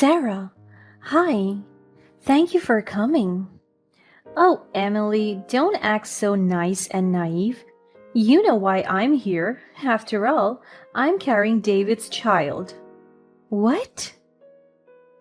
Sarah, hi. Thank you for coming. Oh, Emily, don't act so nice and naive. You know why I'm here. After all, I'm carrying David's child. What?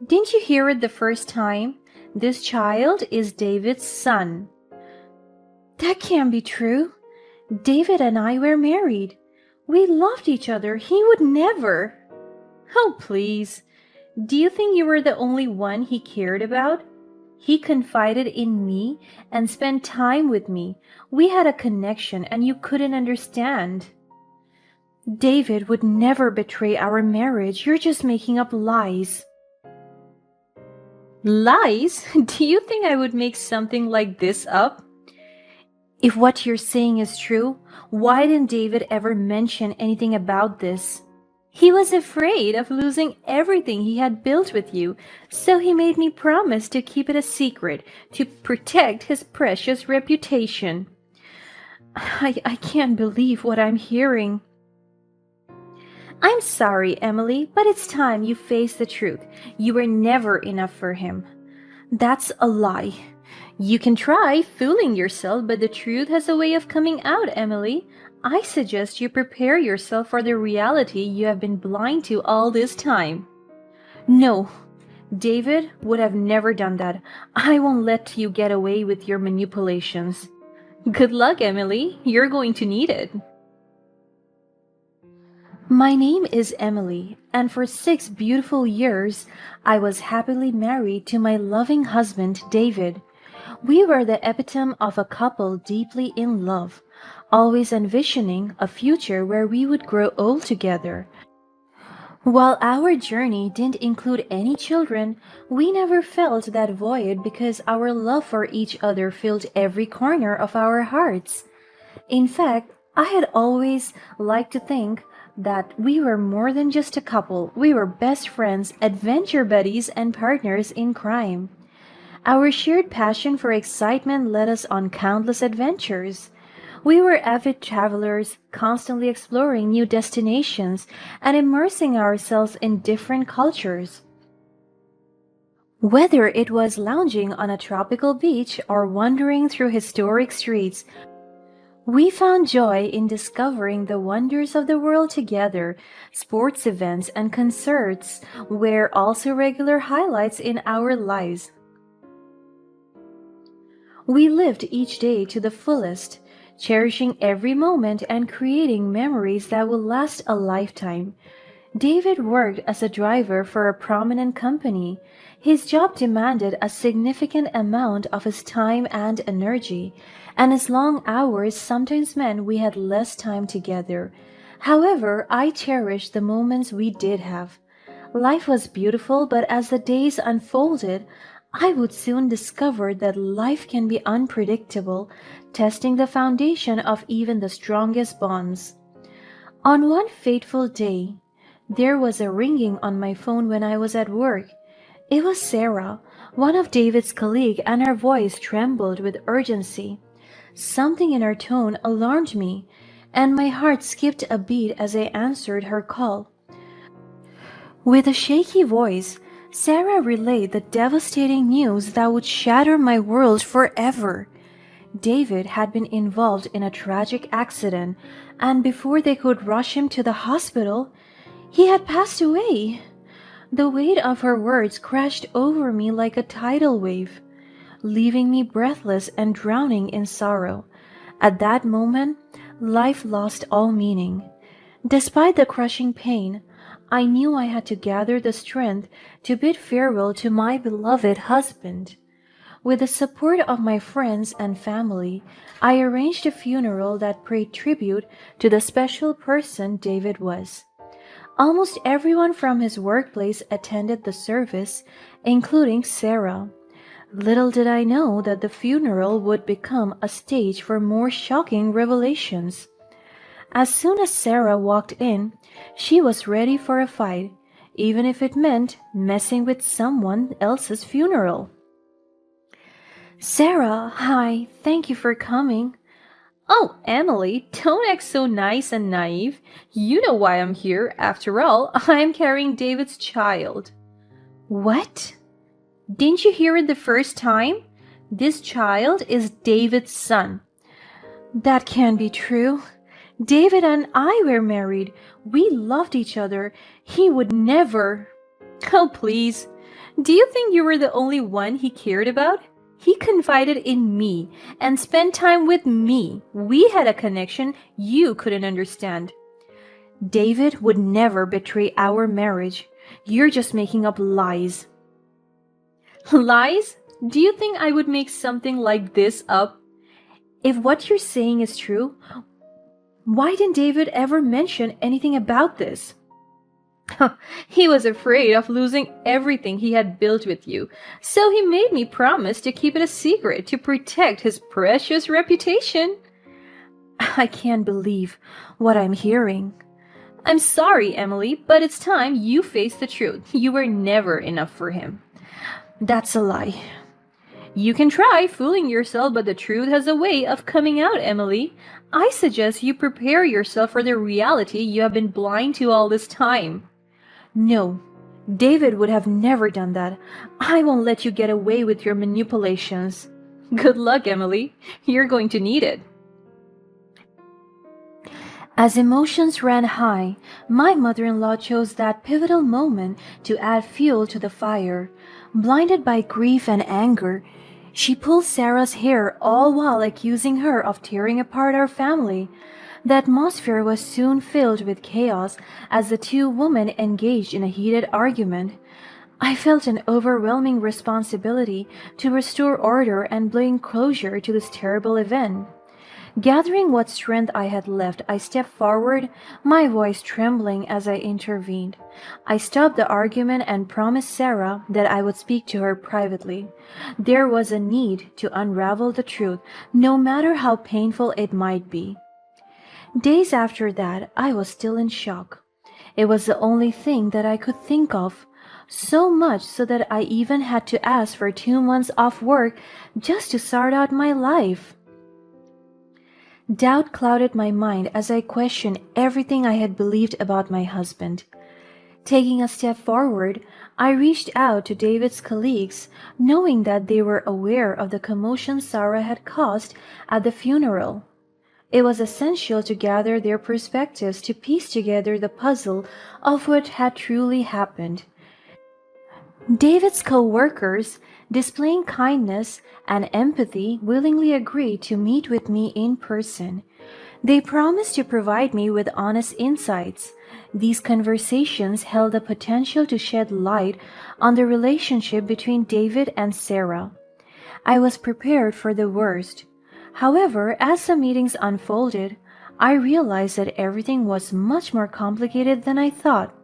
Didn't you hear it the first time? This child is David's son. That can't be true. David and I were married. We loved each other. He would never. Oh, please. Do you think you were the only one he cared about? He confided in me and spent time with me. We had a connection and you couldn't understand. David would never betray our marriage. You're just making up lies. Lies? Do you think I would make something like this up? If what you're saying is true, why didn't David ever mention anything about this? He was afraid of losing everything he had built with you, so he made me promise to keep it a secret, to protect his precious reputation. I can't believe what I'm hearing. I'm sorry, Emily, but it's time you face the truth. You were never enough for him. That's a lie. You can try fooling yourself, but the truth has a way of coming out, Emily. I suggest you prepare yourself for the reality you have been blind to all this time. No, David would have never done that. I won't let you get away with your manipulations. Good luck, Emily. You're going to need it. My name is Emily, and for 6 beautiful years, I was happily married to my loving husband, David. We were the epitome of a couple deeply in love, always envisioning a future where we would grow old together. While our journey didn't include any children, we never felt that void because our love for each other filled every corner of our hearts. In fact, I had always liked to think that we were more than just a couple. We were best friends, adventure buddies, and partners in crime. Our shared passion for excitement led us on countless adventures. We were avid travelers, constantly exploring new destinations and immersing ourselves in different cultures. Whether it was lounging on a tropical beach or wandering through historic streets, we found joy in discovering the wonders of the world together. Sports events and concerts were also regular highlights in our lives. We lived each day to the fullest, cherishing every moment and creating memories that will last a lifetime. David worked as a driver for a prominent company. His job demanded a significant amount of his time and energy, and his long hours sometimes meant we had less time together. However, I cherished the moments we did have. Life was beautiful, but as the days unfolded, I would soon discover that life can be unpredictable, testing the foundation of even the strongest bonds. On one fateful day, there was a ringing on my phone when I was at work. It was Sarah, one of David's colleagues, and her voice trembled with urgency. Something in her tone alarmed me, and my heart skipped a beat as I answered her call. With a shaky voice, Sarah relayed the devastating news that would shatter my world forever. David had been involved in a tragic accident, and before they could rush him to the hospital, he had passed away. The weight of her words crashed over me like a tidal wave, leaving me breathless and drowning in sorrow. At that moment, life lost all meaning. Despite the crushing pain, I knew I had to gather the strength to bid farewell to my beloved husband. With the support of my friends and family, I arranged a funeral that paid tribute to the special person David was. Almost everyone from his workplace attended the service, including Sarah. Little did I know that the funeral would become a stage for more shocking revelations. As soon as Sarah walked in, she was ready for a fight, even if it meant messing with someone else's funeral. Sarah, hi, thank you for coming. Oh, Emily, don't act so nice and naive. You know why I'm here. After all, I'm carrying David's child. What? Didn't you hear it the first time? This child is David's son. That can't be true. David and I were married. We loved each other. He would never. Oh, please. Do you think you were the only one he cared about? He confided in me and spent time with me. We had a connection you couldn't understand. David would never betray our marriage. You're just making up lies. Lies? Do you think I would make something like this up? If what you're saying is true, why didn't David ever mention anything about this? He was afraid of losing everything he had built with you, so he made me promise to keep it a secret to protect his precious reputation. I can't believe what I'm hearing. I'm sorry, Emily, but it's time you face the truth. You were never enough for him. That's a lie. You can try fooling yourself, but the truth has a way of coming out, Emily. I suggest you prepare yourself for the reality you have been blind to all this time. No, David would have never done that. I won't let you get away with your manipulations. Good luck, Emily. You're going to need it. As emotions ran high, my mother-in-law chose that pivotal moment to add fuel to the fire. Blinded by grief and anger, she pulled Sarah's hair, all while accusing her of tearing apart our family. The atmosphere was soon filled with chaos as the two women engaged in a heated argument. I felt an overwhelming responsibility to restore order and bring closure to this terrible event. Gathering what strength I had left, I stepped forward, my voice trembling as I intervened. I stopped the argument and promised Sarah that I would speak to her privately. There was a need to unravel the truth, no matter how painful it might be. Days after that, I was still in shock. It was the only thing that I could think of, so much so that I even had to ask for 2 months off work just to sort out my life. Doubt clouded my mind as I questioned everything I had believed about my husband. Taking a step forward, I reached out to David's colleagues, knowing that they were aware of the commotion Sarah had caused at the funeral. It was essential to gather their perspectives to piece together the puzzle of what had truly happened. David's co-workers, displaying kindness and empathy, willingly agreed to meet with me in person. They promised to provide me with honest insights. These conversations held the potential to shed light on the relationship between David and Sarah. I was prepared for the worst. However, as the meetings unfolded, I realized that everything was much more complicated than I thought.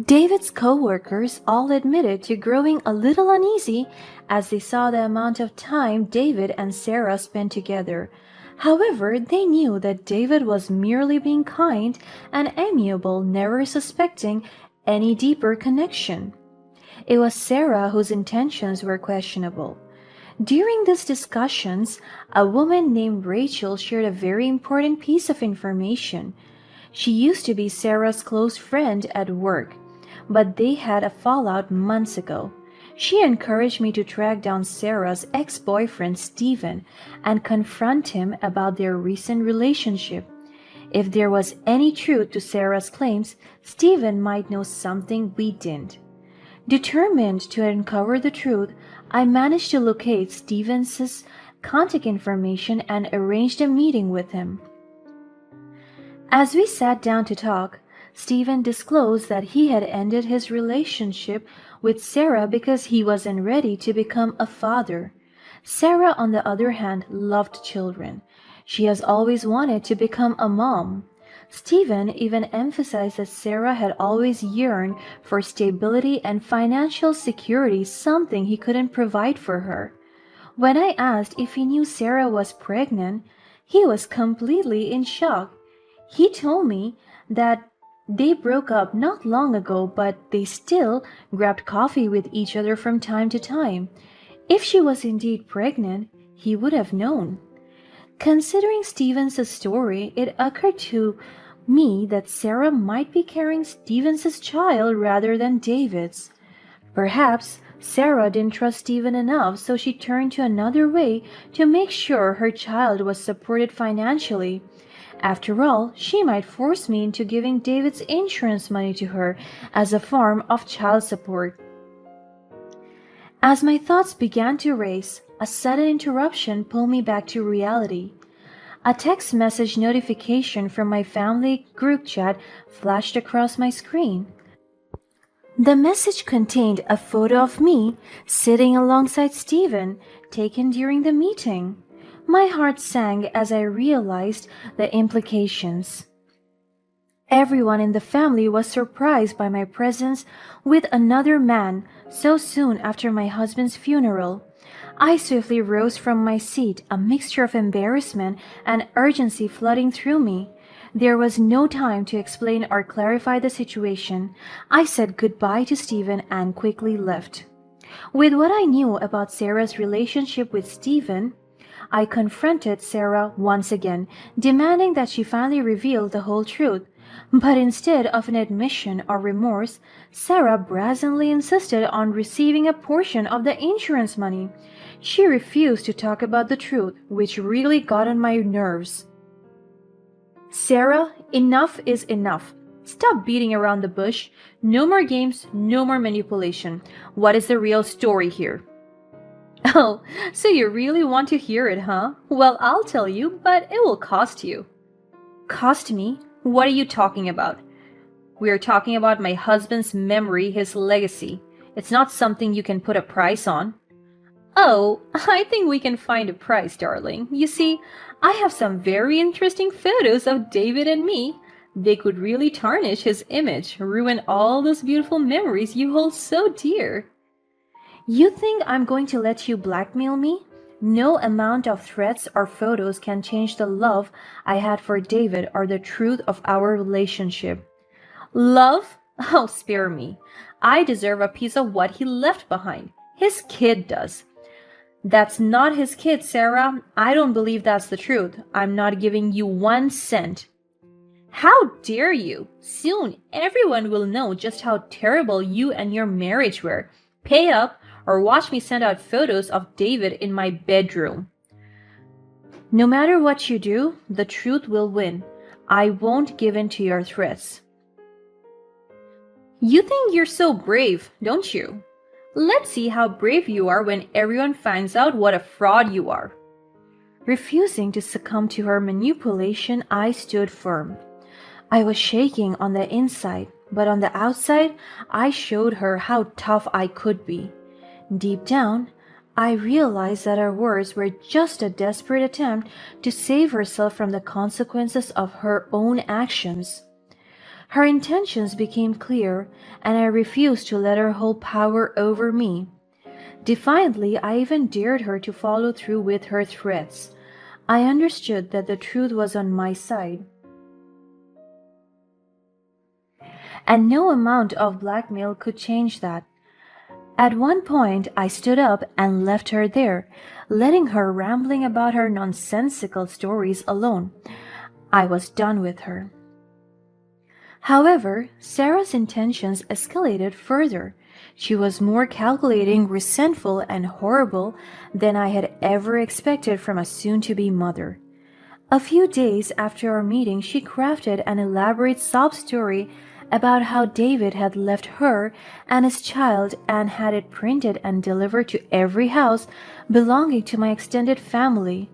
David's co-workers all admitted to growing a little uneasy as they saw the amount of time David and Sarah spent together. However, they knew that David was merely being kind and amiable, never suspecting any deeper connection. It was Sarah whose intentions were questionable. During these discussions, a woman named Rachel shared a very important piece of information. She used to be Sarah's close friend at work, but they had a fallout months ago. She encouraged me to track down Sarah's ex-boyfriend, Stephen, and confront him about their recent relationship. If there was any truth to Sarah's claims, Stephen might know something we didn't. Determined to uncover the truth, I managed to locate Stevens' contact information and arranged a meeting with him. As we sat down to talk, Stephen disclosed that he had ended his relationship with Sarah because he wasn't ready to become a father. Sarah, on the other hand, loved children. She has always wanted to become a mom. Stephen even emphasized that Sarah had always yearned for stability and financial security, something he couldn't provide for her. When I asked if he knew Sarah was pregnant, he was completely in shock. He told me that they broke up not long ago, but they still grabbed coffee with each other from time to time. If she was indeed pregnant, he would have known. Considering Stevens' story, it occurred to me that Sarah might be carrying Stevens' child rather than David's. Perhaps Sarah didn't trust Stephen enough, so she turned to another way to make sure her child was supported financially. After all, she might force me into giving David's insurance money to her as a form of child support. As my thoughts began to race, a sudden interruption pulled me back to reality. A text message notification from my family group chat flashed across my screen. The message contained a photo of me sitting alongside Stephen, taken during the meeting. My heart sank as I realized the implications. Everyone in the family was surprised by my presence with another man so soon after my husband's funeral. I swiftly rose from my seat, a mixture of embarrassment and urgency flooding through me. There was no time to explain or clarify the situation. I said goodbye to Stephen and quickly left. With what I knew about Sarah's relationship with Stephen, I confronted Sarah once again, demanding that she finally reveal the whole truth. But instead of an admission or remorse, Sarah brazenly insisted on receiving a portion of the insurance money. She refused to talk about the truth, which really got on my nerves. Sarah, enough is enough. Stop beating around the bush. No more games, no more manipulation. What is the real story here? Oh, so you really want to hear it, huh? Well, I'll tell you, but it will cost you. Cost me? What are you talking about? We are talking about my husband's memory, his legacy. It's not something you can put a price on. Oh, I think we can find a price, darling. You see, I have some very interesting photos of David and me. They could really tarnish his image, ruin all those beautiful memories you hold so dear. You think I'm going to let you blackmail me? No amount of threats or photos can change the love I had for David or the truth of our relationship. Love? Oh, spare me. I deserve a piece of what he left behind. His kid does. That's not his kid, Sarah. I don't believe that's the truth. I'm not giving you 1 cent. How dare you? Soon everyone will know just how terrible you and your marriage were. Pay up or watch me send out photos of David in my bedroom. No matter what you do, the truth will win. I won't give in to your threats. You think you're so brave, don't you? Let's see how brave you are when everyone finds out what a fraud you are. Refusing to succumb to her manipulation, I stood firm. I was shaking on the inside, but on the outside, I showed her how tough I could be. Deep down, I realized that her words were just a desperate attempt to save herself from the consequences of her own actions. Her intentions became clear, and I refused to let her hold power over me. Defiantly, I even dared her to follow through with her threats. I understood that the truth was on my side, and no amount of blackmail could change that. At one point, I stood up and left her there, letting her rambling about her nonsensical stories alone. I was done with her. However, Sarah's intentions escalated further. She was more calculating, resentful, and horrible than I had ever expected from a soon-to-be mother. A few days after our meeting, she crafted an elaborate sob story about how David had left her and his child and had it printed and delivered to every house belonging to my extended family.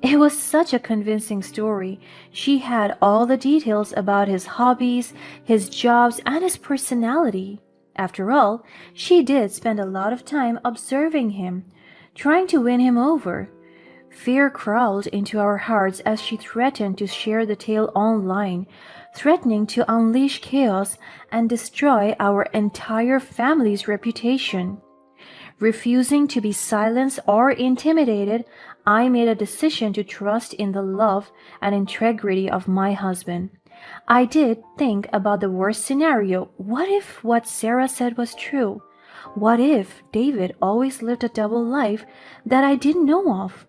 It was such a convincing story. She had all the details about his hobbies, his jobs, and his personality. After all, she did spend a lot of time observing him, trying to win him over. Fear crawled into our hearts as she threatened to share the tale online, threatening to unleash chaos and destroy our entire family's reputation. Refusing to be silenced or intimidated, I made a decision to trust in the love and integrity of my husband. I did think about the worst scenario. What if what Sarah said was true? What if David always lived a double life that I didn't know of?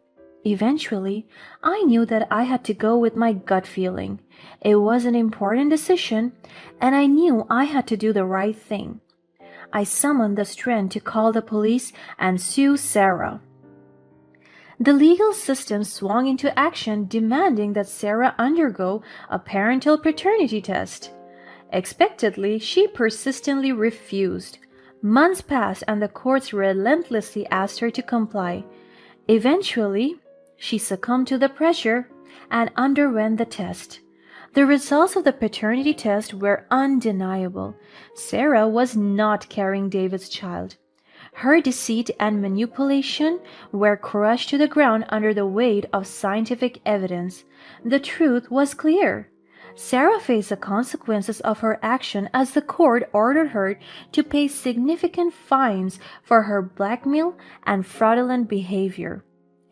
Eventually, I knew that I had to go with my gut feeling. It was an important decision, and I knew I had to do the right thing. I summoned the strength to call the police and sue Sarah. The legal system swung into action, demanding that Sarah undergo a parental paternity test. Expectedly, she persistently refused. Months passed and the courts relentlessly asked her to comply. Eventually, she succumbed to the pressure and underwent the test. The results of the paternity test were undeniable. Sarah was not carrying David's child. Her deceit and manipulation were crushed to the ground under the weight of scientific evidence. The truth was clear. Sarah faced the consequences of her action as the court ordered her to pay significant fines for her blackmail and fraudulent behavior.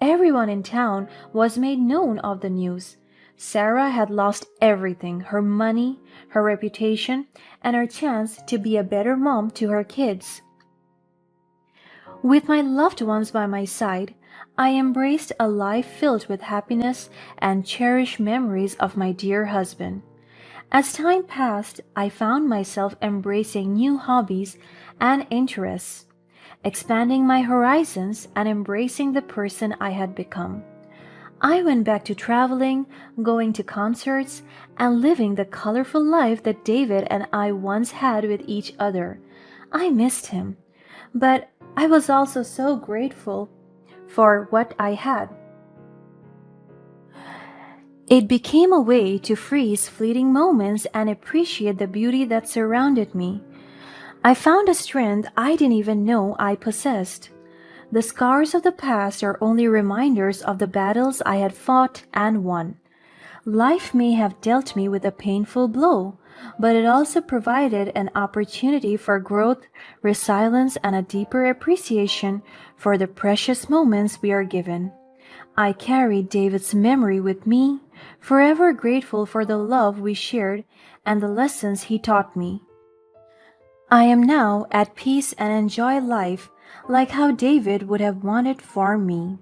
Everyone in town was made known of the news. Sarah had lost everything: her money, her reputation, and her chance to be a better mom to her kids. With my loved ones by my side, I embraced a life filled with happiness and cherished memories of my dear husband. As time passed, I found myself embracing new hobbies and interests, expanding my horizons and embracing the person I had become. I went back to traveling, going to concerts, and living the colorful life that David and I once had with each other. I missed him, but I was also so grateful for what I had. It became a way to freeze fleeting moments and appreciate the beauty that surrounded me. I found a strength I didn't even know I possessed. The scars of the past are only reminders of the battles I had fought and won. Life may have dealt me with a painful blow, but it also provided an opportunity for growth, resilience, and a deeper appreciation for the precious moments we are given. I carried David's memory with me, forever grateful for the love we shared and the lessons he taught me. I am now at peace and enjoy life like how David would have wanted for me.